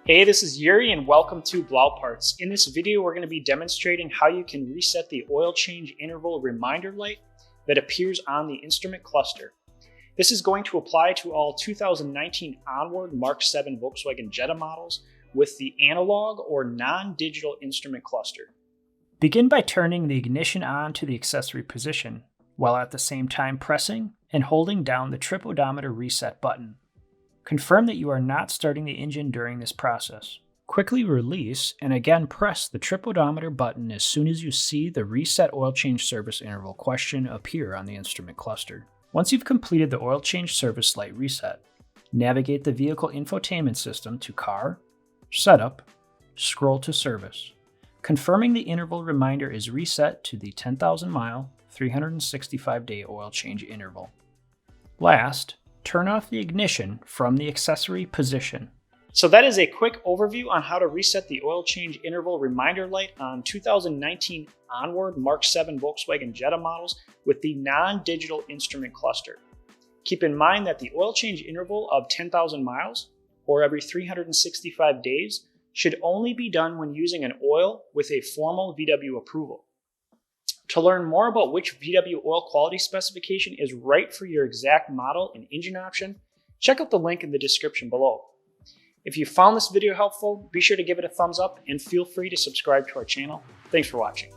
Hey, this is Yuri and welcome to Blau Parts. In this video, we're going to be demonstrating how you can reset the oil change interval reminder light that appears on the instrument cluster. This is going to apply to all 2019 onward Mk7 Volkswagen Jetta models with the analog or non-digital instrument cluster. Begin by turning the ignition on to the accessory position, while at the same time pressing and holding down the trip odometer reset button. Confirm that you are not starting the engine during this process. Quickly release and again press the trip odometer button as soon as you see the Reset Oil Change Service Interval question appear on the instrument cluster. Once you've completed the oil change service light reset, navigate the vehicle infotainment system to Car, Setup, scroll to Service, confirming the interval reminder is reset to the 10,000 mile, 365-day oil change interval. Last, turn off the ignition from the accessory position. So that is a quick overview on how to reset the oil change interval reminder light on 2019 onward Mk7 Volkswagen Jetta models with the non-digital instrument cluster. Keep in mind that the oil change interval of 10,000 miles, or every 365 days, should only be done when using an oil with a formal VW approval. To learn more about which VW oil quality specification is right for your exact model and engine option, check out the link in the description below. If you found this video helpful, be sure to give it a thumbs up and feel free to subscribe to our channel. Thanks for watching.